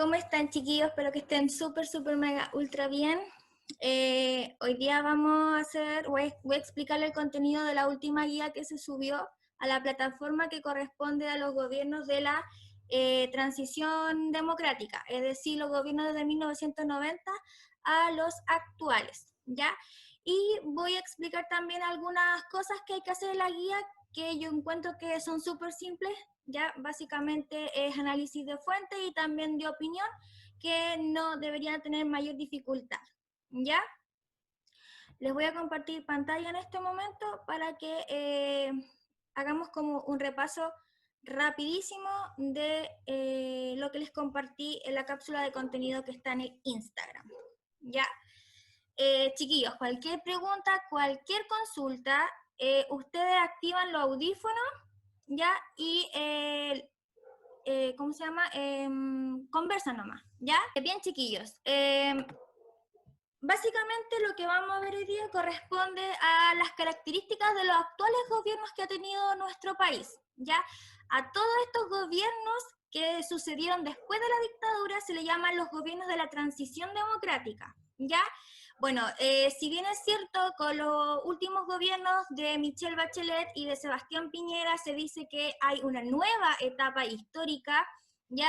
¿Cómo están, chiquillos? Espero que estén súper, mega, ultra bien. Hoy día voy a explicarle el contenido de la última guía que se subió a la plataforma que corresponde a los gobiernos de la transición democrática, es decir, los gobiernos desde 1990 a los actuales, ¿ya? Y voy a explicar también algunas cosas que hay que hacer en la guía que yo encuentro que son súper simples. Ya básicamente es análisis de fuente y también de opinión, que no deberían tener mayor dificultad. ¿Ya? Les voy a compartir pantalla en este momento para que hagamos como un repaso rapidísimo de lo que les compartí en la cápsula de contenido que está en el Instagram. ¿Ya? Chiquillos, cualquier pregunta, cualquier consulta, ustedes activan los audífonos, ¿ya? Y ¿cómo se llama? Conversan nomás, ¿ya? Bien, chiquillos. Básicamente lo que vamos a ver hoy día corresponde a las características de los actuales gobiernos que ha tenido nuestro país, ¿ya? A todos estos gobiernos que sucedieron después de la dictadura se le llaman los gobiernos de la transición democrática, ¿ya? Bueno, si bien es cierto, con los últimos gobiernos de Michelle Bachelet y de Sebastián Piñera se dice que hay una nueva etapa histórica, ya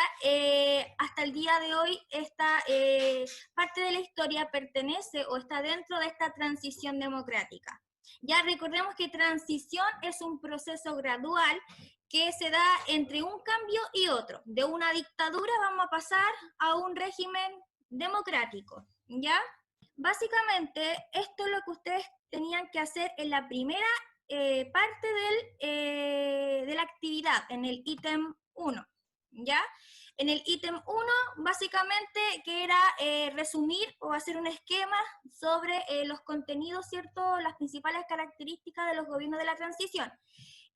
hasta el día de hoy esta parte de la historia pertenece o está dentro de esta transición democrática. Ya recordemos que transición es un proceso gradual que se da entre un cambio y otro. De una dictadura vamos a pasar a un régimen democrático, ¿ya? Básicamente, esto es lo que ustedes tenían que hacer en la primera parte de la actividad, en el ítem 1, ¿ya? En el ítem 1, básicamente, que era resumir o hacer un esquema sobre los contenidos, ¿cierto? Las principales características de los gobiernos de la transición.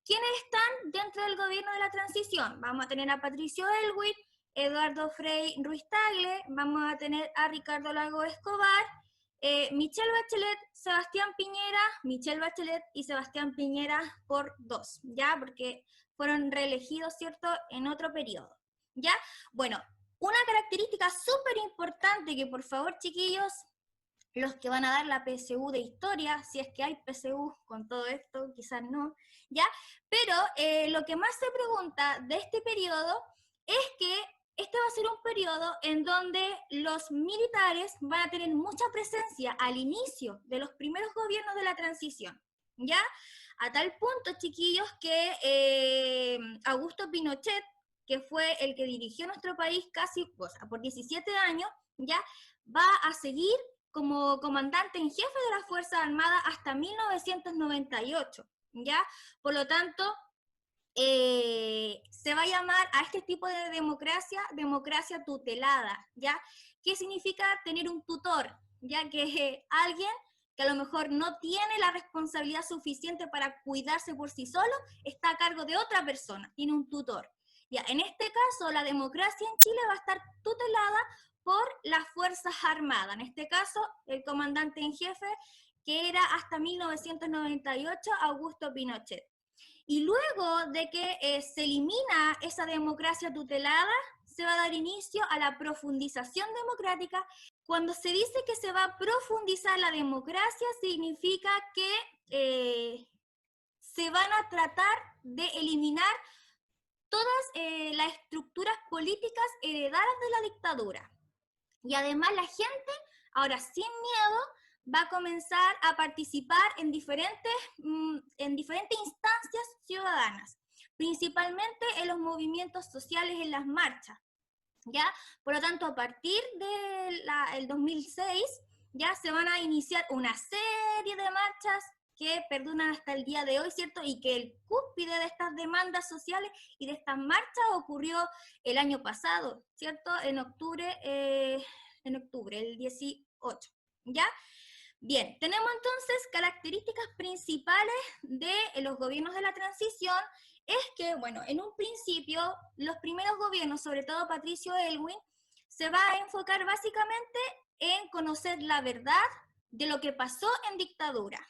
¿Quiénes están dentro del gobierno de la transición? Vamos a tener a Patricio Aylwin, Eduardo Frei Ruiz Tagle, vamos a tener a Ricardo Lagos Escobar, Michelle Bachelet, Sebastián Piñera, Michelle Bachelet y Sebastián Piñera por 2, ¿ya? Porque fueron reelegidos, ¿cierto?, en otro periodo, ¿ya? Bueno, una característica súper importante que, por favor, chiquillos, los que van a dar la PSU de historia, si es que hay PSU con todo esto, quizás no, ¿ya? Pero lo que más se pregunta de este periodo es que este va a ser un periodo en donde los militares van a tener mucha presencia al inicio de los primeros gobiernos de la transición, ¿ya? A tal punto, chiquillos, que Augusto Pinochet, que fue el que dirigió nuestro país casi, o sea, por 17 años, ¿ya? Va a seguir como comandante en jefe de las Fuerzas Armadas hasta 1998, ¿ya? Por lo tanto, se va a llamar a este tipo de democracia tutelada, ¿ya? ¿Qué significa tener un tutor? Ya que alguien que a lo mejor no tiene la responsabilidad suficiente para cuidarse por sí solo, está a cargo de otra persona, tiene un tutor. Ya, en este caso, la democracia en Chile va a estar tutelada por las Fuerzas Armadas, en este caso, el comandante en jefe, que era hasta 1998 Augusto Pinochet. Y luego de que se elimina esa democracia tutelada, se va a dar inicio a la profundización democrática. Cuando se dice que se va a profundizar la democracia, significa que se van a tratar de eliminar todas las estructuras políticas heredadas de la dictadura. Y además la gente, ahora sin miedo, va a comenzar a participar en diferentes instancias ciudadanas, principalmente en los movimientos sociales, en las marchas, ¿ya? Por lo tanto, a partir del 2006, ya se van a iniciar una serie de marchas que perduran hasta el día de hoy, ¿cierto? Y que el cúspide de estas demandas sociales y de estas marchas ocurrió el año pasado, ¿cierto? En octubre, el 18, ¿ya? Bien, tenemos entonces características principales de los gobiernos de la transición, es que, bueno, en un principio, los primeros gobiernos, sobre todo Patricio Aylwin, se va a enfocar básicamente en conocer la verdad de lo que pasó en dictadura,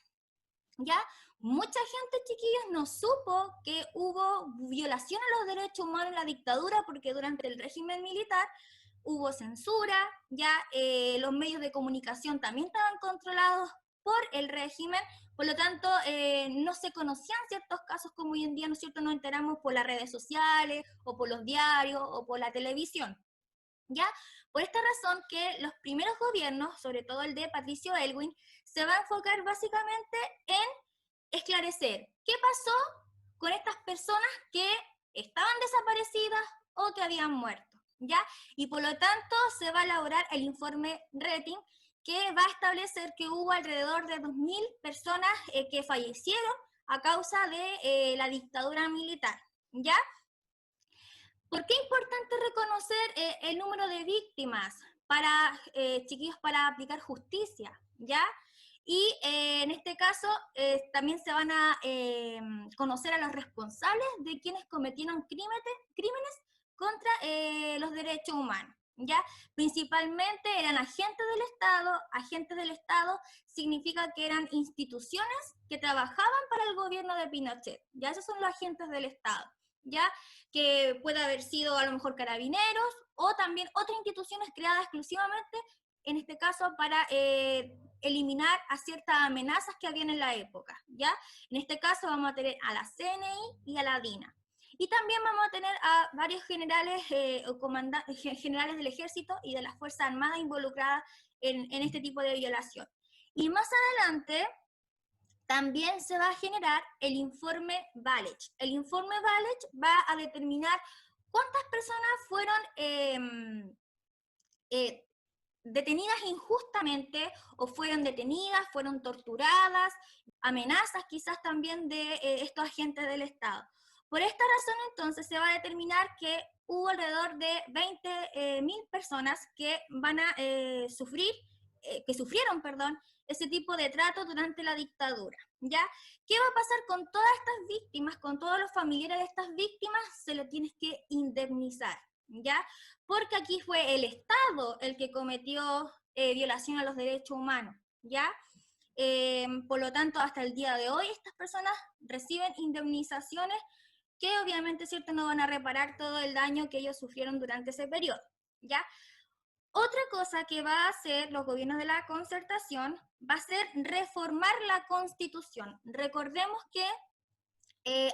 ¿ya? Mucha gente, chiquillos, no supo que hubo violación a los derechos humanos en la dictadura porque durante el régimen militar hubo censura, ya los medios de comunicación también estaban controlados por el régimen, por lo tanto no se conocían ciertos casos como hoy en día, ¿no es cierto?, nos enteramos por las redes sociales, o por los diarios, o por la televisión, ¿ya? Por esta razón que los primeros gobiernos, sobre todo el de Patricio Aylwin, se va a enfocar básicamente en esclarecer qué pasó con estas personas que estaban desaparecidas o que habían muerto, ¿ya? Y por lo tanto se va a elaborar el informe Rating, que va a establecer que hubo alrededor de 2.000 personas que fallecieron a causa de la dictadura militar, ¿ya? ¿Por qué es importante reconocer el número de víctimas para, chiquillos, para aplicar justicia, ¿ya? Y en este caso también se van a conocer a los responsables de quienes cometieron crímenes contra los derechos humanos, ¿ya? Principalmente eran agentes del Estado significa que eran instituciones que trabajaban para el gobierno de Pinochet, ¿ya? Esos son los agentes del Estado, ¿ya? Que puede haber sido a lo mejor carabineros o también otras instituciones creadas exclusivamente, en este caso, para eliminar a ciertas amenazas que habían en la época, ¿ya? En este caso vamos a tener a la CNI y a la DINA. Y también vamos a tener a varios generales generales del ejército y de las Fuerzas Armadas involucradas en este tipo de violación. Y más adelante también se va a generar el informe Valech. El informe Valech va a determinar cuántas personas fueron detenidas injustamente o fueron detenidas, fueron torturadas, amenazas quizás también de estos agentes del Estado. Por esta razón entonces se va a determinar que hubo alrededor de 20.000 personas que van a sufrieron, ese tipo de trato durante la dictadura, ¿ya? ¿Qué va a pasar con todas estas víctimas, con todos los familiares de estas víctimas? Se les tiene que indemnizar, ¿ya? Porque aquí fue el Estado el que cometió violación a los derechos humanos, ¿ya? Por lo tanto, hasta el día de hoy estas personas reciben indemnizaciones que obviamente, ¿cierto?, no van a reparar todo el daño que ellos sufrieron durante ese periodo, ¿ya? Otra cosa que va a hacer los gobiernos de la concertación va a ser reformar la Constitución. Recordemos que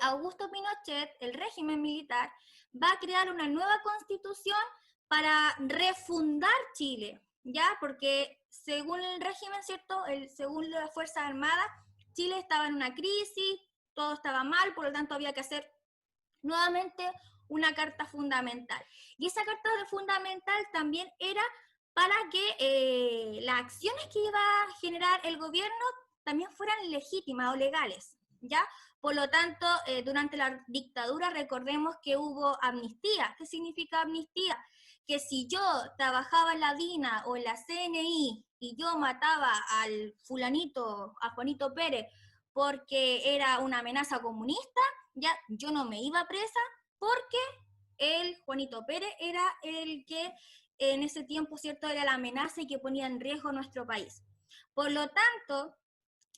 Augusto Pinochet, el régimen militar, va a crear una nueva Constitución para refundar Chile, ¿ya? Porque según el régimen, ¿cierto?, según las Fuerzas Armadas, Chile estaba en una crisis, todo estaba mal, por lo tanto había que hacer nuevamente una carta fundamental. Y esa carta fundamental también era para que las acciones que iba a generar el gobierno también fueran legítimas o legales, ¿ya? Por lo tanto, durante la dictadura recordemos que hubo amnistía. ¿Qué significa amnistía? Que si yo trabajaba en la DINA o en la CNI y yo mataba al fulanito, a Juanito Pérez, porque era una amenaza comunista, ya yo no me iba presa porque el Juanito Pérez era el que en ese tiempo, ¿cierto?, era la amenaza y que ponía en riesgo nuestro país. Por lo tanto,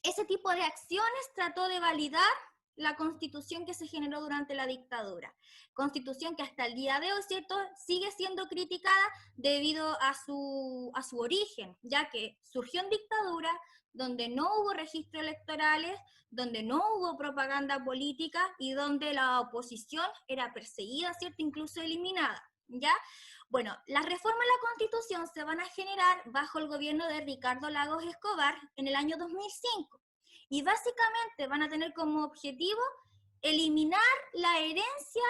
ese tipo de acciones trató de validar la constitución que se generó durante la dictadura. Constitución que hasta el día de hoy, ¿cierto?, sigue siendo criticada debido a su origen, ya que surgió en dictadura, donde no hubo registros electorales, donde no hubo propaganda política y donde la oposición era perseguida, ¿cierto?, incluso eliminada, ¿ya? Bueno, las reformas a la Constitución se van a generar bajo el gobierno de Ricardo Lagos Escobar en el año 2005 y básicamente van a tener como objetivo eliminar la herencia,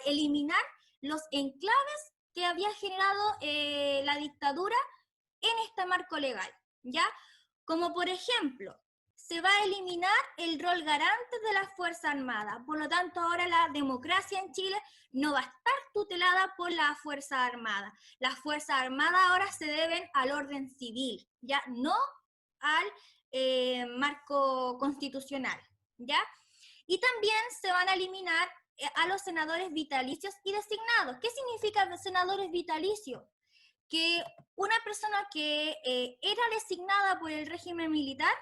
eliminar los enclaves que había generado la dictadura en este marco legal, ¿ya? Como por ejemplo, se va a eliminar el rol garante de las Fuerzas Armadas. Por lo tanto, ahora la democracia en Chile no va a estar tutelada por las Fuerzas Armadas. Las Fuerzas Armadas ahora se deben al orden civil, ya no al marco constitucional, ¿ya? Y también se van a eliminar a los senadores vitalicios y designados. ¿Qué significa senadores vitalicios? Que una persona que era designada por el régimen militar,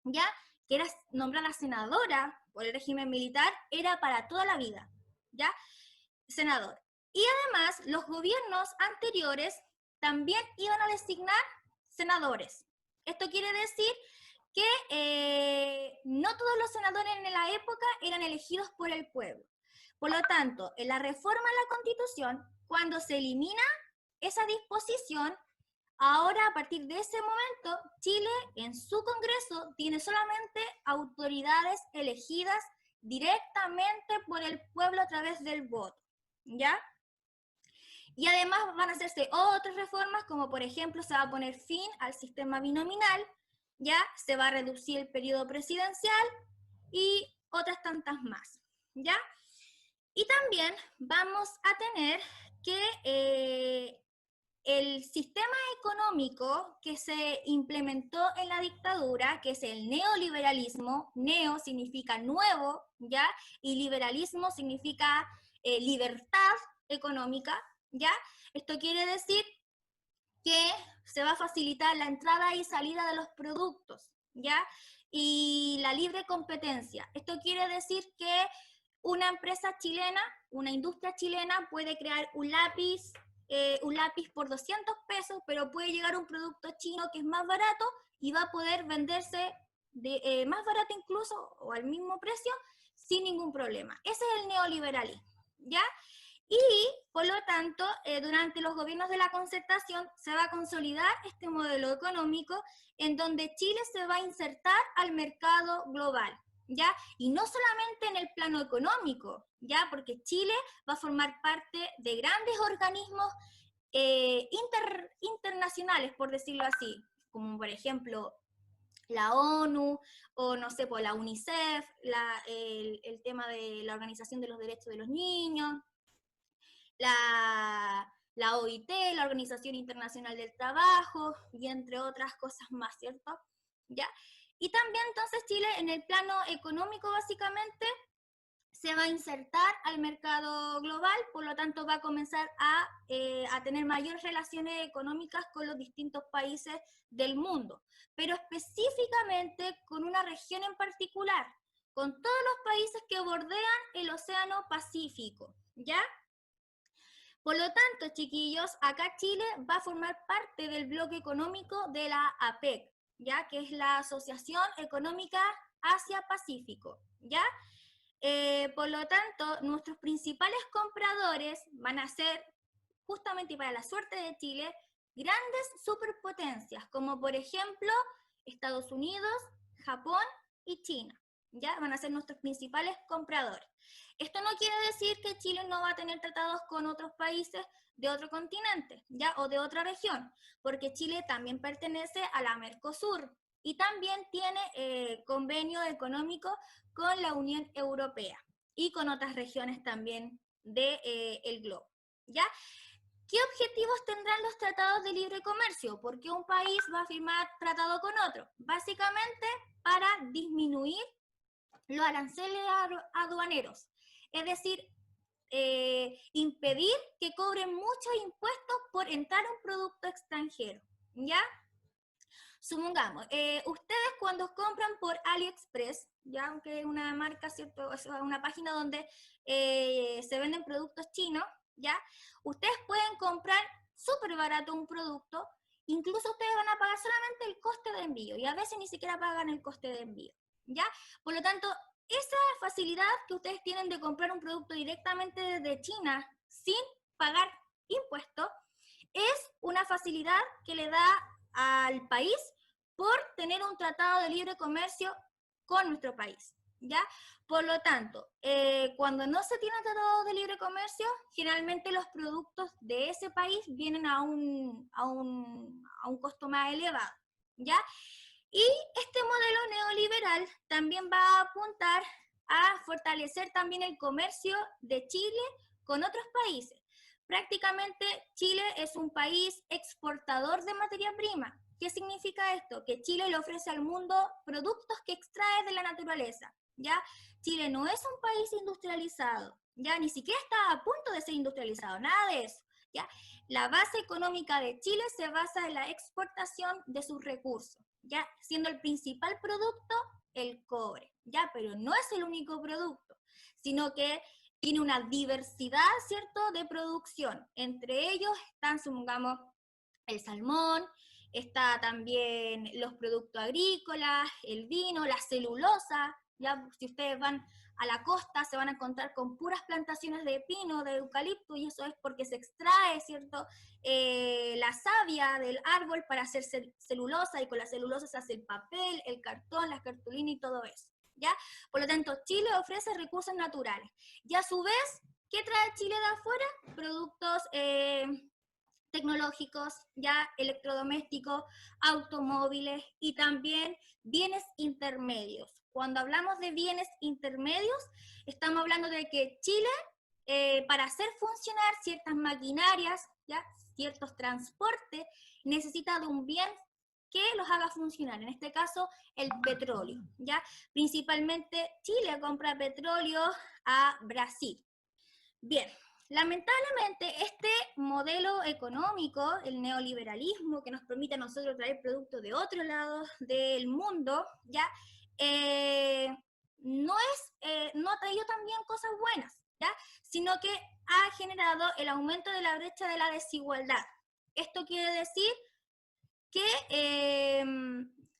ya, que era nombrada senadora por el régimen militar, era para toda la vida, ya, senador. Y además, los gobiernos anteriores también iban a designar senadores. Esto quiere decir que no todos los senadores en la época eran elegidos por el pueblo. Por lo tanto, en la reforma a la Constitución, cuando se elimina esa disposición, ahora a partir de ese momento, Chile en su Congreso tiene solamente autoridades elegidas directamente por el pueblo a través del voto, ¿ya? Y además van a hacerse otras reformas, como por ejemplo se va a poner fin al sistema binominal, ya se va a reducir el periodo presidencial y otras tantas más, ¿ya? Y también vamos a tener que el sistema económico que se implementó en la dictadura, que es el neoliberalismo, neo significa nuevo, ¿ya? Y liberalismo significa libertad económica, ¿ya? Esto quiere decir que se va a facilitar la entrada y salida de los productos, ¿ya? Y la libre competencia. Esto quiere decir que una empresa chilena, una industria chilena puede crear un lápiz por 200 pesos, pero puede llegar un producto chino que es más barato y va a poder venderse más barato incluso o al mismo precio sin ningún problema. Ese es el neoliberalismo, ¿ya? Y, por lo tanto, durante los gobiernos de la concertación se va a consolidar este modelo económico en donde Chile se va a insertar al mercado global, ¿ya? Y no solamente en el plano económico, ¿ya? Porque Chile va a formar parte de grandes organismos internacionales, por decirlo así, como por ejemplo la ONU, o no sé, pues la UNICEF, el tema de la Organización de los Derechos de los Niños, la OIT, la Organización Internacional del Trabajo, y entre otras cosas más, ¿cierto? ¿Ya? Y también entonces Chile en el plano económico básicamente se va a insertar al mercado global, por lo tanto va a comenzar a tener mayores relaciones económicas con los distintos países del mundo, pero específicamente con una región en particular, con todos los países que bordean el Océano Pacífico, ¿ya? Por lo tanto, chiquillos, acá Chile va a formar parte del bloque económico de la APEC, ¿ya? Que es la Asociación Económica Asia-Pacífico, ¿ya? Por lo tanto, nuestros principales compradores van a ser, justamente para la suerte de Chile, grandes superpotencias, como por ejemplo Estados Unidos, Japón y China. ¿Ya? Van a ser nuestros principales compradores. Esto no quiere decir que Chile no va a tener tratados con otros países de otro continente, ¿ya? O de otra región, porque Chile también pertenece a la Mercosur y también tiene convenio económico con la Unión Europea y con otras regiones también del globo, ¿ya? ¿Qué objetivos tendrán los tratados de libre comercio? ¿Por qué un país va a firmar tratado con otro? Básicamente para disminuir los aranceles aduaneros, es decir, impedir que cobren muchos impuestos por entrar un producto extranjero, ¿ya? Supongamos, ustedes cuando compran por AliExpress, ya aunque es una marca, ¿cierto? Es una página donde se venden productos chinos, ¿ya? Ustedes pueden comprar súper barato un producto, incluso ustedes van a pagar solamente el coste de envío, y a veces ni siquiera pagan el coste de envío, ¿ya? Por lo tanto, esa facilidad que ustedes tienen de comprar un producto directamente desde China sin pagar impuestos, es una facilidad que le da al país por tener un tratado de libre comercio con nuestro país, ¿ya? Por lo tanto, cuando no se tiene tratado de libre comercio, generalmente los productos de ese país vienen a un costo más elevado, ¿ya? Y este modelo neoliberal también va a apuntar a fortalecer también el comercio de Chile con otros países. Prácticamente Chile es un país exportador de materia prima. ¿Qué significa esto? Que Chile le ofrece al mundo productos que extrae de la naturaleza, ¿ya? Chile no es un país industrializado, ¿ya? Ni siquiera está a punto de ser industrializado, nada de eso, ¿ya? La base económica de Chile se basa en la exportación de sus recursos, ¿ya? Siendo el principal producto el cobre, ¿ya? Pero no es el único producto, sino que tiene una diversidad, ¿cierto?, de producción. Entre ellos están, supongamos, el salmón, está también los productos agrícolas, el vino, la celulosa. Ya si ustedes van a la costa se van a encontrar con puras plantaciones de pino, de eucalipto, y eso es porque se extrae, ¿cierto?, la savia del árbol para hacer celulosa, y con la celulosa se hace el papel, el cartón, las cartulinas y todo eso. ¿Ya? Por lo tanto, Chile ofrece recursos naturales. Y a su vez, ¿qué trae Chile de afuera? Productos tecnológicos, ya electrodomésticos, automóviles y también bienes intermedios. Cuando hablamos de bienes intermedios, estamos hablando de que Chile, para hacer funcionar ciertas maquinarias, ya ciertos transportes, necesita de un bien que los haga funcionar, en este caso el petróleo, ¿ya? Principalmente Chile compra petróleo a Brasil. Bien, lamentablemente este modelo económico, el neoliberalismo, que nos permite a nosotros traer productos de otro lado del mundo, ¿ya? No ha traído también cosas buenas, ¿ya? Sino que ha generado el aumento de la brecha de la desigualdad. Esto quiere decir que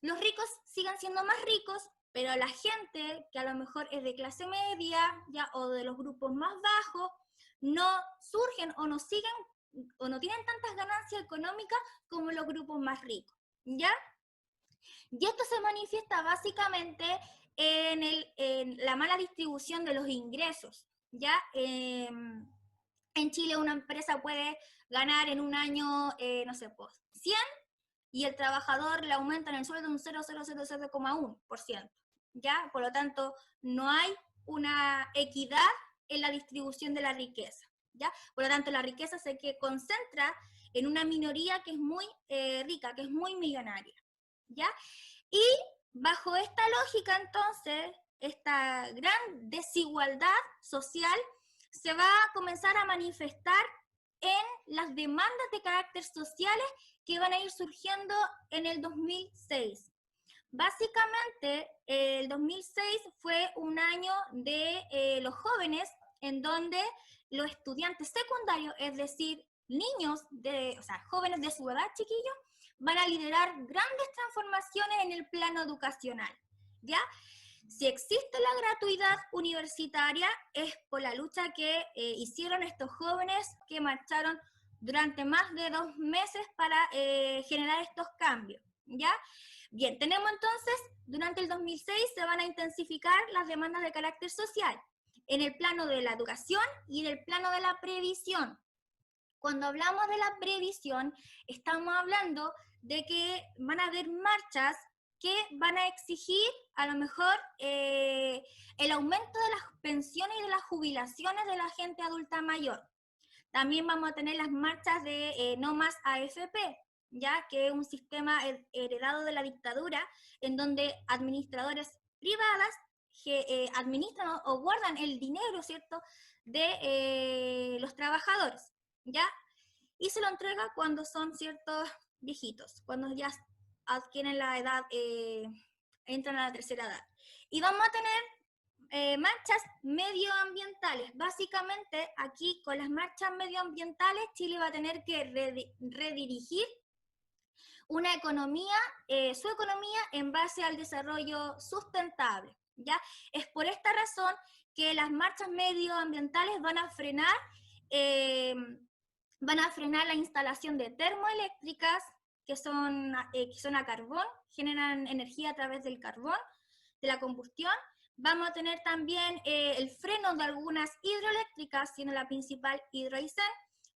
los ricos sigan siendo más ricos, pero la gente que a lo mejor es de clase media, ya, o de los grupos más bajos, no surgen o no siguen o no tienen tantas ganancias económicas como los grupos más ricos, ¿ya? Y esto se manifiesta básicamente en la mala distribución de los ingresos, ¿ya? En Chile una empresa puede ganar en un año, no sé, pues, 100, y el trabajador le aumentan el sueldo un 0,000,1%, ¿ya? Por lo tanto, no hay una equidad en la distribución de la riqueza, ¿ya? Por lo tanto, la riqueza se concentra en una minoría que es muy rica, que es muy millonaria, ¿ya? Y bajo esta lógica, entonces, esta gran desigualdad social se va a comenzar a manifestar en las demandas de carácter sociales que van a ir surgiendo en el 2006. Básicamente, el 2006 fue un año de los jóvenes, en donde los estudiantes secundarios, es decir, niños, o sea, jóvenes de su edad, chiquillos, van a liderar grandes transformaciones en el plano educacional, ¿ya? Si existe la gratuidad universitaria es por la lucha que hicieron estos jóvenes que marcharon durante más de 2 meses para generar estos cambios, ¿ya? Bien, tenemos entonces, durante el 2006 se van a intensificar las demandas de carácter social en el plano de la educación y en el plano de la previsión. Cuando hablamos de la previsión, estamos hablando de que van a haber marchas que van a exigir a lo mejor el aumento de las pensiones y de las jubilaciones de la gente adulta mayor. También vamos a tener las marchas de No Más AFP, ya que es un sistema heredado de la dictadura, en donde administradoras privadas que administran o guardan el dinero, ¿cierto?, de los trabajadores, ¿ya? Y se lo entrega cuando son ciertos viejitos, cuando ya adquieren la edad, entran a la tercera edad. Y vamos a tener marchas medioambientales. Básicamente, aquí con las marchas medioambientales, Chile va a tener que redirigir una economía, su economía en base al desarrollo sustentable, ¿ya? Es por esta razón que las marchas medioambientales van a frenar la instalación de termoeléctricas que son a carbón, generan energía a través del carbón, de la combustión. Vamos a tener también el freno de algunas hidroeléctricas, siendo la principal Hidroaicén.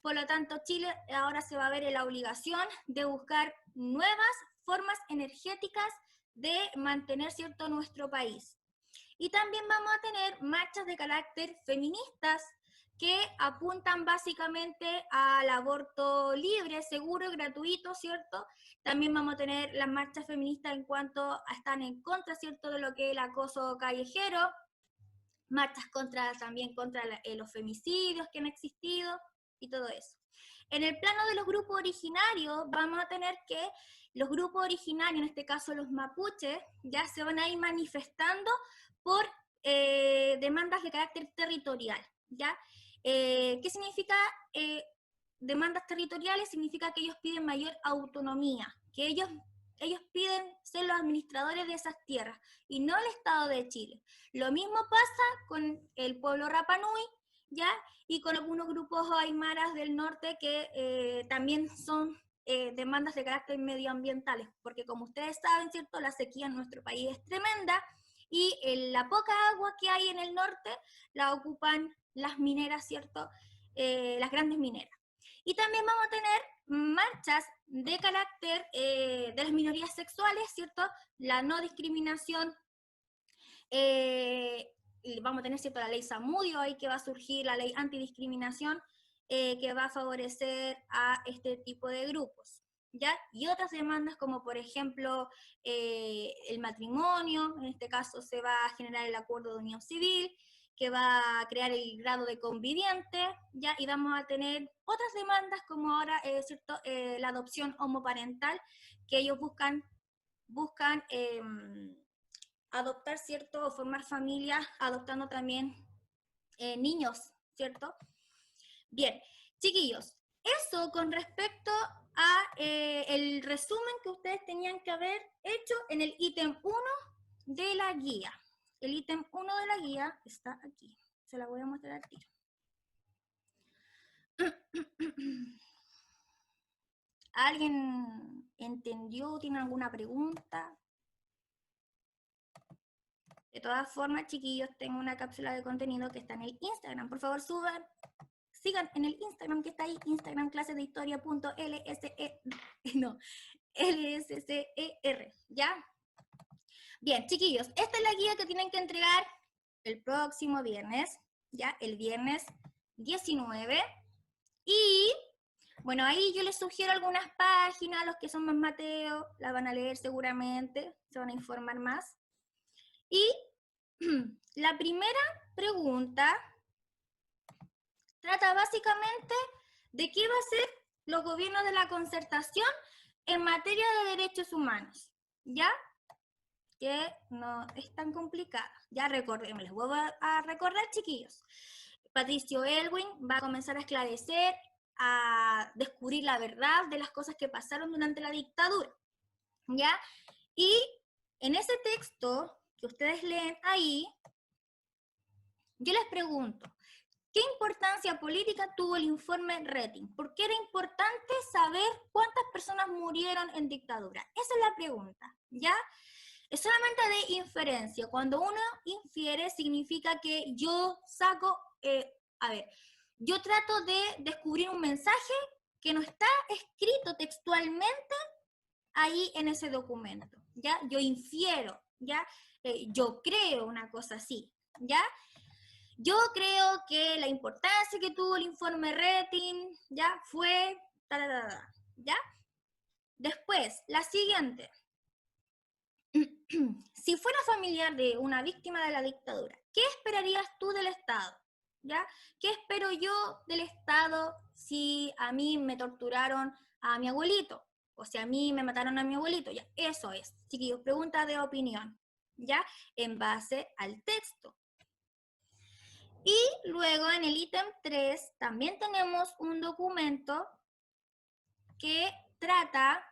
Por lo tanto, Chile ahora se va a ver en la obligación de buscar nuevas formas energéticas de mantener, ¿cierto?, nuestro país. Y también vamos a tener marchas de carácter feministas que apuntan básicamente al aborto libre, seguro y gratuito, ¿cierto? También vamos a tener las marchas feministas en cuanto a están en contra, ¿cierto?, de lo que es el acoso callejero, marchas también contra los femicidios que han existido y todo eso. En el plano de los grupos originarios, vamos a tener que los grupos originarios, en este caso los mapuches, ya se van a ir manifestando por demandas de carácter territorial, ¿ya? ¿Qué significa demandas territoriales? Significa que ellos piden mayor autonomía, que ellos piden ser los administradores de esas tierras y no el Estado de Chile. Lo mismo pasa con el pueblo Rapa Nui, ¿ya? Y con algunos grupos aymaras del norte que también son demandas de carácter medioambientales, porque como ustedes saben, ¿cierto? La sequía en nuestro país es tremenda y la poca agua que hay en el norte la ocupan las mineras, ¿cierto? Las grandes mineras. Y también vamos a tener marchas de carácter de las minorías sexuales, ¿cierto? La no discriminación, vamos a tener, ¿cierto?, la ley Zamudio, ahí que va a surgir la ley antidiscriminación, que va a favorecer a este tipo de grupos, ¿ya? Y otras demandas como, por ejemplo, el matrimonio, en este caso se va a generar el acuerdo de unión civil, que va a crear el grado de conviviente, ¿ya? Y vamos a tener otras demandas como ahora, ¿cierto?, la adopción homoparental, que ellos buscan adoptar, ¿cierto?, o formar familias, adoptando también niños, ¿cierto? Bien, chiquillos, eso con respecto a el resumen que ustedes tenían que haber hecho en el ítem 1 de la guía. El ítem 1 de la guía está aquí. Se la voy a mostrar al tiro. ¿Alguien entendió? ¿Tiene alguna pregunta? De todas formas, chiquillos, tengo una cápsula de contenido que está en el Instagram. Por favor, sigan en el Instagram que está ahí, Instagram LSCER, ¿ya? Bien, chiquillos, esta es la guía que tienen que entregar el próximo viernes, ¿ya? El viernes 19. Y, bueno, ahí yo les sugiero algunas páginas, los que son más mateos, la van a leer seguramente, se van a informar más. Y la primera pregunta trata básicamente de qué va a hacer los gobiernos de la concertación en materia de derechos humanos, ¿ya? Que no es tan complicada. Ya recordemos, les voy a recordar, chiquillos. Patricio Aylwin va a comenzar a esclarecer, a descubrir la verdad de las cosas que pasaron durante la dictadura, ¿ya? Y en ese texto que ustedes leen ahí, yo les pregunto, ¿qué importancia política tuvo el informe Rating? ¿Por qué era importante saber cuántas personas murieron en dictadura? Esa es la pregunta, ¿ya? Es solamente de inferencia. Cuando uno infiere, significa que yo saco, yo trato de descubrir un mensaje que no está escrito textualmente ahí en ese documento, ¿ya? Yo infiero, ¿ya? Yo creo una cosa así, ¿ya? Yo creo que la importancia que tuvo el informe Rating, ¿ya? Fue, ¿ya? Después, la siguiente. Si fuera familiar de una víctima de la dictadura, ¿qué esperarías tú del Estado? ¿Ya? ¿Qué espero yo del Estado si a mí me torturaron a mi abuelito? O si a mí me mataron a mi abuelito. Ya, eso es, chiquillos, pregunta de opinión, ¿ya? En base al texto. Y luego en el ítem 3 también tenemos un documento que trata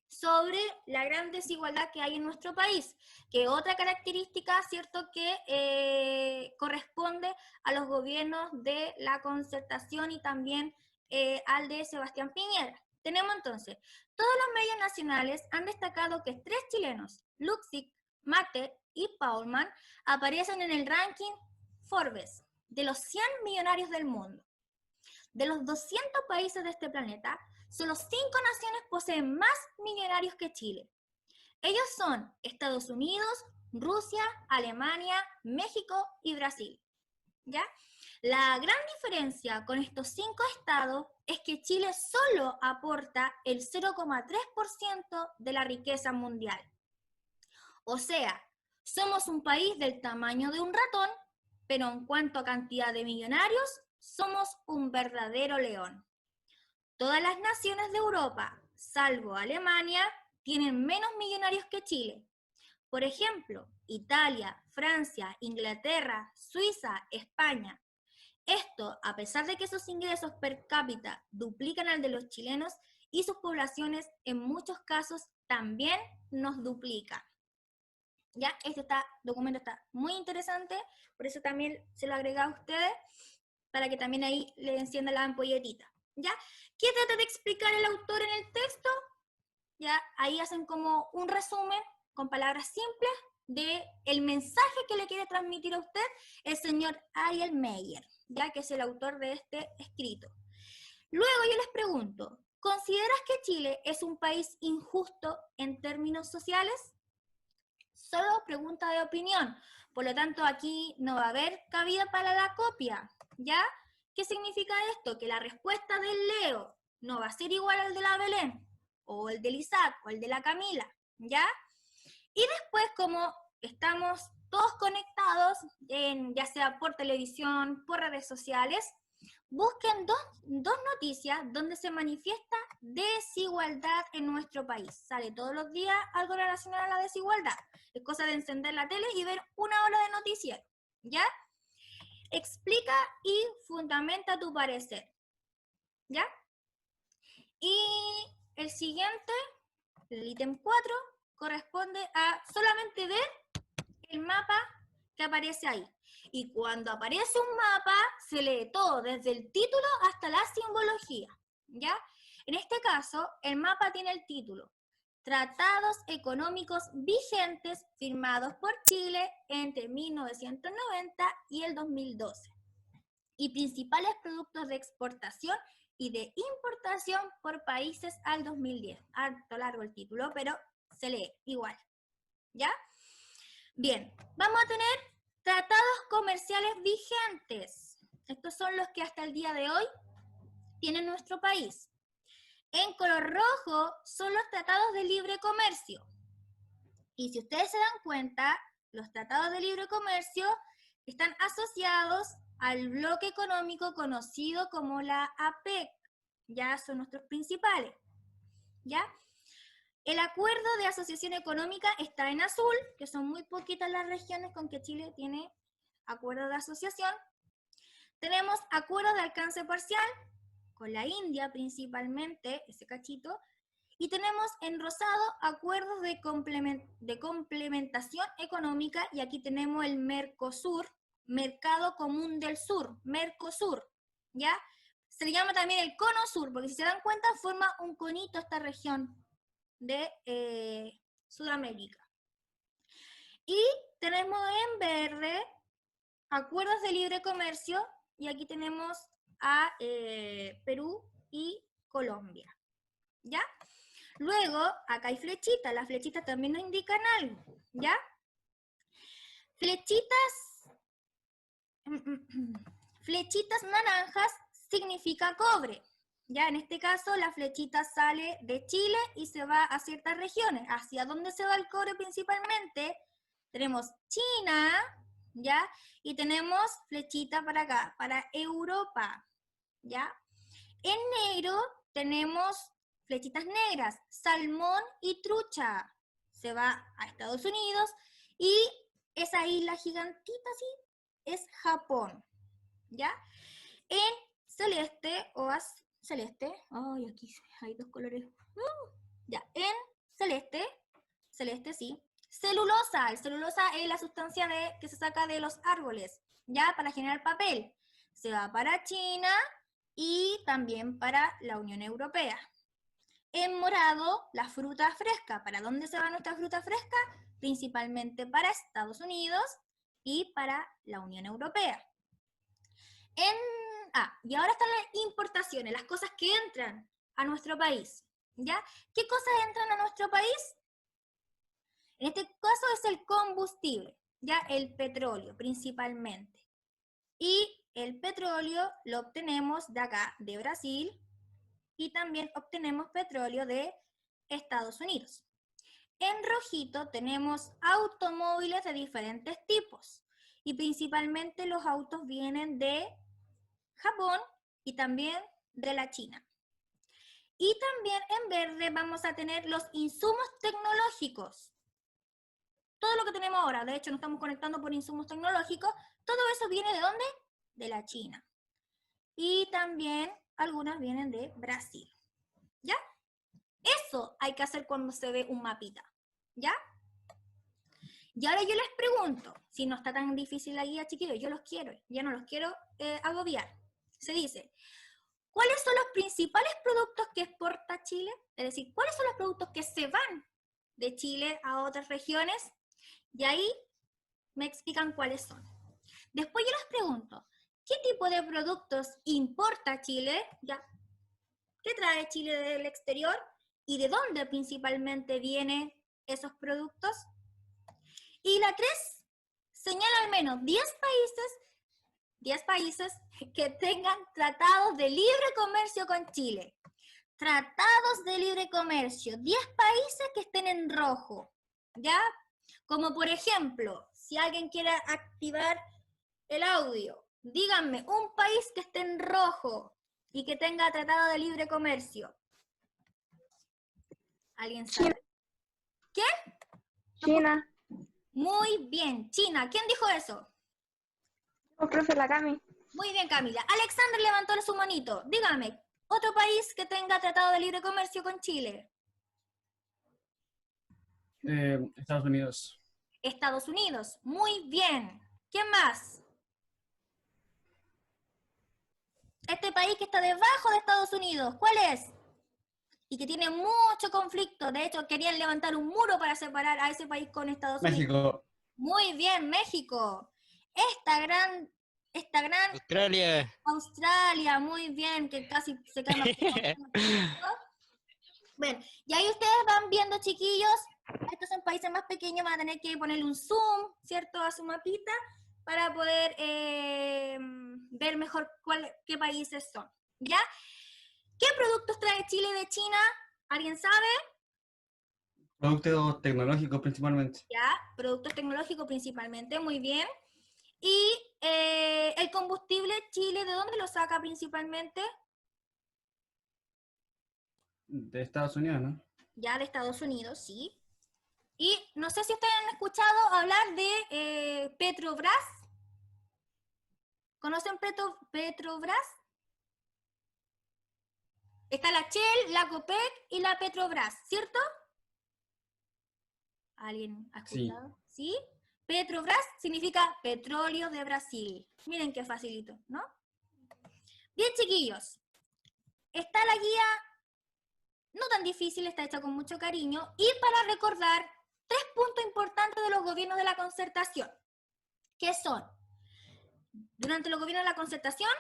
sobre la gran desigualdad que hay en nuestro país, que otra característica, ¿cierto?, que corresponde a los gobiernos de la concertación y también al de Sebastián Piñera. Tenemos entonces, todos los medios nacionales han destacado que 3 chilenos, Luxic, Mate y Paulman, aparecen en el ranking Forbes de los 100 millonarios del mundo. De los 200 países de este planeta, solo 5 naciones poseen más millonarios que Chile. Ellos son Estados Unidos, Rusia, Alemania, México y Brasil, ¿ya? La gran diferencia con estos 5 estados es que Chile solo aporta el 0,3% de la riqueza mundial. O sea, somos un país del tamaño de un ratón, pero en cuanto a cantidad de millonarios, somos un verdadero león. Todas las naciones de Europa, salvo Alemania, tienen menos millonarios que Chile. Por ejemplo, Italia, Francia, Inglaterra, Suiza, España. Esto, a pesar de que sus ingresos per cápita duplican al de los chilenos y sus poblaciones en muchos casos también nos duplican. ¿Ya? Este documento está muy interesante, por eso también se lo agrega a ustedes, para que también ahí le encienda la ampolletita. ¿Ya? ¿Qué trata de explicar el autor en el texto? ¿Ya? Ahí hacen como un resumen con palabras simples de el mensaje que le quiere transmitir a usted el señor Ariel Meyer, ya que es el autor de este escrito. Luego yo les pregunto, ¿consideras que Chile es un país injusto en términos sociales? Solo pregunta de opinión, por lo tanto aquí no va a haber cabida para la copia, ¿ya? ¿Qué significa esto? Que la respuesta del Leo no va a ser igual al de la Belén, o el del Isaac, o el de la Camila, ¿ya? Y después, como estamos todos conectados, ya sea por televisión, por redes sociales, busquen dos noticias donde se manifiesta desigualdad en nuestro país. Sale todos los días algo relacionado a la desigualdad. Es cosa de encender la tele y ver una hora de noticiero, ¿ya? Explica y fundamenta tu parecer, ¿ya? Y el siguiente, el ítem 4, corresponde a solamente ver el mapa que aparece ahí. Y cuando aparece un mapa, se lee todo, desde el título hasta la simbología, ¿ya? En este caso, el mapa tiene el título Tratados económicos vigentes firmados por Chile entre 1990 y el 2012. Y principales productos de exportación y de importación por países al 2010. Harto largo el título, pero se lee igual, ¿ya? Bien, vamos a tener tratados comerciales vigentes. Estos son los que hasta el día de hoy tiene nuestro país. En color rojo son los tratados de libre comercio. Y si ustedes se dan cuenta, los tratados de libre comercio están asociados al bloque económico conocido como la APEC. Ya son nuestros principales. ¿Ya? El acuerdo de asociación económica está en azul, que son muy poquitas las regiones con que Chile tiene acuerdo de asociación. Tenemos acuerdos de alcance parcial, con la India principalmente, ese cachito. Y tenemos en rosado acuerdos de complementación económica, y aquí tenemos el Mercosur, Mercado Común del Sur, Mercosur, ¿ya? Se le llama también el Cono Sur, porque si se dan cuenta forma un conito esta región de Sudamérica. Y tenemos en verde acuerdos de libre comercio, y aquí tenemos a Perú y Colombia, ¿ya? Luego, acá hay flechitas, las flechitas también nos indican algo, ¿ya? Flechitas naranjas significa cobre. Ya en este caso la flechita sale de Chile y se va a ciertas regiones. ¿Hacia dónde se va el cobre principalmente? Tenemos China, ¿ya? Y tenemos flechita para acá, para Europa, ¿ya? En negro tenemos flechitas negras, salmón y trucha. Se va a Estados Unidos y esa isla gigantita así es Japón, ¿ya? En celeste o celeste, ay, aquí hay dos colores, ya, en celeste sí, celulosa, el celulosa es la sustancia que se saca de los árboles, ya, para generar papel, se va para China y también para la Unión Europea. En morado, la fruta fresca. ¿Para dónde se va nuestra fruta fresca? Principalmente para Estados Unidos y para la Unión Europea. Y ahora están las importaciones, las cosas que entran a nuestro país, ¿ya? ¿Qué cosas entran a nuestro país? En este caso es el combustible, ¿ya? El petróleo principalmente. Y el petróleo lo obtenemos de acá, de Brasil, y también obtenemos petróleo de Estados Unidos. En rojito tenemos automóviles de diferentes tipos, y principalmente los autos vienen de Japón y también de la China. Y también en verde vamos a tener los insumos tecnológicos. Todo lo que tenemos ahora, de hecho nos estamos conectando por insumos tecnológicos, todo eso viene ¿de dónde? De la China. y también algunas vienen de Brasil, ¿ya? Eso hay que hacer cuando se ve un mapita, ¿ya? Y ahora yo les pregunto, si no está tan difícil la guía, chiquillos, yo los quiero, ya no los quiero agobiar. Se dice, ¿cuáles son los principales productos que exporta Chile? Es decir, ¿cuáles son los productos que se van de Chile a otras regiones? Y ahí me explican cuáles son. Después yo les pregunto, ¿qué tipo de productos importa Chile? ¿Ya? ¿Qué trae Chile del exterior? ¿Y de dónde principalmente vienen esos productos? Y la 3 señala al menos 10 países que tengan tratados de libre comercio con Chile. Tratados de libre comercio, 10 países que estén en rojo, ¿ya? Como por ejemplo, si alguien quiere activar el audio, díganme un país que esté en rojo y que tenga tratado de libre comercio. ¿Alguien sabe? ¿Qué? China. Muy bien, China. ¿Quién dijo eso? Oh, profe, la Cami. Muy bien, Camila. Alexander levantó su manito. Dígame, otro país que tenga tratado de libre comercio con Chile. Estados Unidos. Estados Unidos. Muy bien. ¿Quién más? Este país que está debajo de Estados Unidos. ¿Cuál es? Y que tiene mucho conflicto. De hecho, querían levantar un muro para separar a ese país con Estados Unidos. México. Muy bien, México. Esta gran Australia. muy bien, que casi se calma. Bueno, y ahí ustedes van viendo, chiquillos, estos son países más pequeños, van a tener que ponerle un zoom, ¿cierto?, a su mapita para poder ver mejor qué países son, ¿ya? ¿Qué productos trae Chile de China? ¿Alguien sabe? Productos tecnológicos principalmente. Ya, productos tecnológicos principalmente, muy bien. Y el combustible, Chile, ¿de dónde lo saca principalmente? De Estados Unidos, ¿no? Ya, de Estados Unidos, sí. Y no sé si ustedes han escuchado hablar de Petrobras. ¿Conocen Petrobras? Está la Shell, la Copec y la Petrobras, ¿cierto? ¿Alguien ha escuchado? ¿Sí? Petrobras significa petróleo de Brasil. Miren qué facilito, ¿no? Bien, chiquillos. Está la guía, no tan difícil, está hecha con mucho cariño. Y para recordar 3 puntos importantes de los gobiernos de la concertación, que son, durante los gobiernos de la concertación,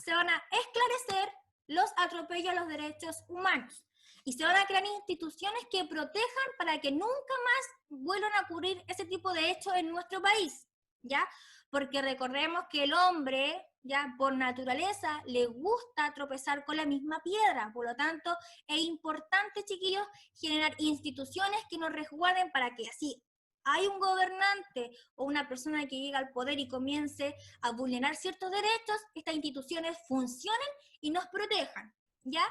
se van a esclarecer los atropellos a los derechos humanos y se van a crear instituciones que protejan para que nunca más vuelvan a ocurrir ese tipo de hechos en nuestro país, ¿ya? Porque recordemos que el hombre, ya por naturaleza, le gusta tropezar con la misma piedra, por lo tanto, es importante, chiquillos, generar instituciones que nos resguarden para que así hay un gobernante o una persona que llega al poder y comience a vulnerar ciertos derechos, estas instituciones funcionen y nos protejan, ¿ya?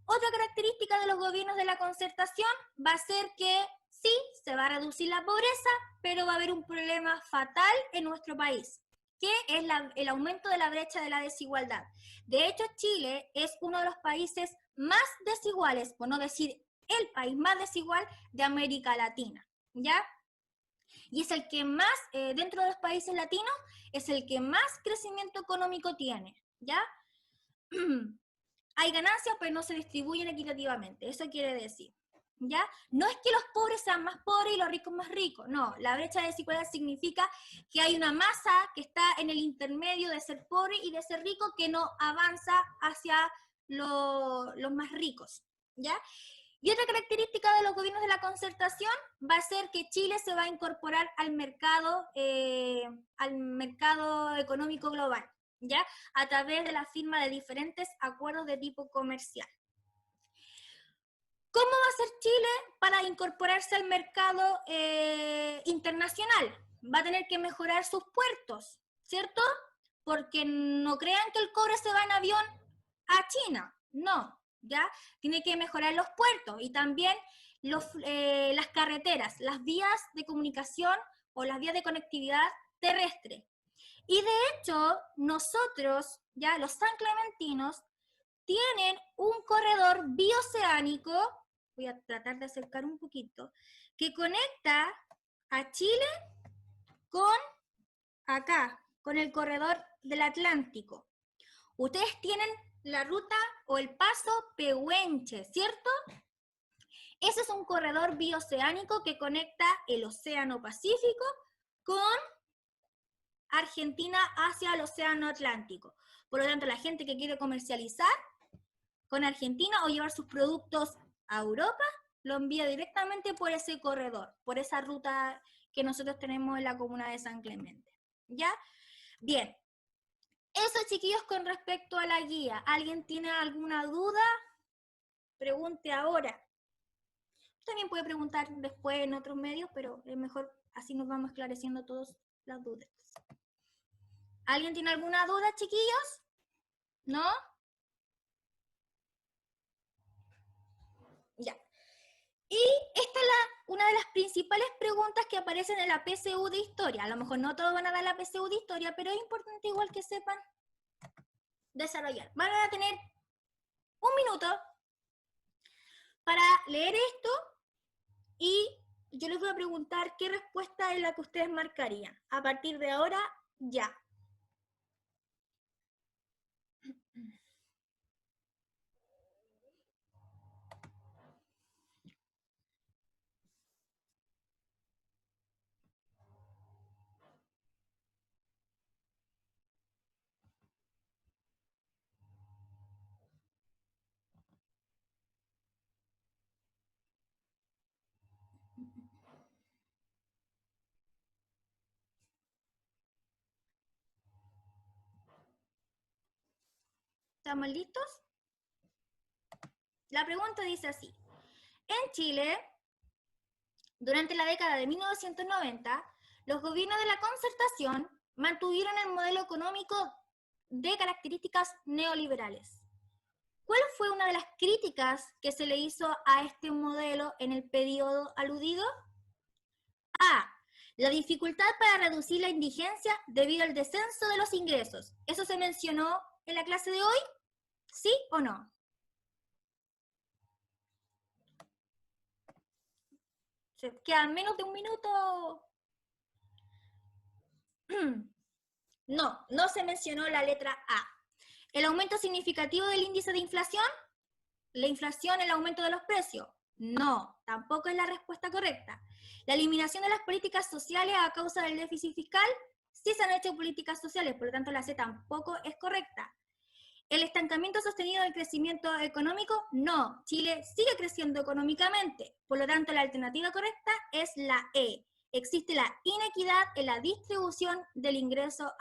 Otra característica de los gobiernos de la concertación va a ser que sí, se va a reducir la pobreza, pero va a haber un problema fatal en nuestro país, que es el aumento de la brecha de la desigualdad. De hecho, Chile es uno de los países más desiguales, por no decir el país más desigual de América Latina, ¿ya? Y es el que más, dentro de los países latinos, es el que más crecimiento económico tiene, ¿ya? Hay ganancias, pero no se distribuyen equitativamente, eso quiere decir, ¿ya? No es que los pobres sean más pobres y los ricos más ricos, no, la brecha de desigualdad significa que hay una masa que está en el intermedio de ser pobre y de ser rico que no avanza hacia los más ricos, ¿ya? Y otra característica de los gobiernos de la concertación va a ser que Chile se va a incorporar al mercado económico global, ¿ya? A través de la firma de diferentes acuerdos de tipo comercial. ¿Cómo va a ser Chile para incorporarse al mercado internacional? Va a tener que mejorar sus puertos, ¿cierto? Porque no crean que el cobre se va en avión a China, no, ¿ya? Tiene que mejorar los puertos y también las carreteras, las vías de comunicación o las vías de conectividad terrestre. Y de hecho, nosotros, ya los sanclementinos, tienen un corredor bioceánico, voy a tratar de acercar un poquito, que conecta a Chile con acá, con el corredor del Atlántico. Ustedes tienen la ruta o el paso Pehuenche, ¿cierto? Ese es un corredor bioceánico que conecta el Océano Pacífico con Argentina hacia el Océano Atlántico. Por lo tanto, la gente que quiere comercializar con Argentina o llevar sus productos a Europa, lo envía directamente por ese corredor, por esa ruta que nosotros tenemos en la comuna de San Clemente. ¿Ya? Bien. Eso, chiquillos, con respecto a la guía. ¿Alguien tiene alguna duda? Pregunte ahora. También puede preguntar después en otros medios, pero es mejor así nos vamos esclareciendo todas las dudas. ¿Alguien tiene alguna duda, chiquillos? ¿No? Ya. Y esta es una de las principales preguntas que aparecen en la PSU de Historia. A lo mejor no todos van a dar la PSU de Historia, pero es importante igual que sepan desarrollar. Van a tener un minuto para leer esto y yo les voy a preguntar qué respuesta es la que ustedes marcarían. A partir de ahora, ya. ¿Estamos listos? La pregunta dice así. En Chile, durante la década de 1990, los gobiernos de la Concertación mantuvieron el modelo económico de características neoliberales. ¿Cuál fue una de las críticas que se le hizo a este modelo en el periodo aludido? A. La dificultad para reducir la indigencia debido al descenso de los ingresos. ¿Eso se mencionó en la clase de hoy? ¿Sí o no? Se quedan menos de un minuto. No, no se mencionó la letra A. ¿El aumento significativo del índice de inflación? ¿La inflación, el aumento de los precios? No, tampoco es la respuesta correcta. ¿La eliminación de las políticas sociales a causa del déficit fiscal? Sí se han hecho políticas sociales, por lo tanto la C tampoco es correcta. ¿El estancamiento sostenido del crecimiento económico? No, Chile sigue creciendo económicamente, por lo tanto la alternativa correcta es la E. Existe la inequidad en la distribución del ingreso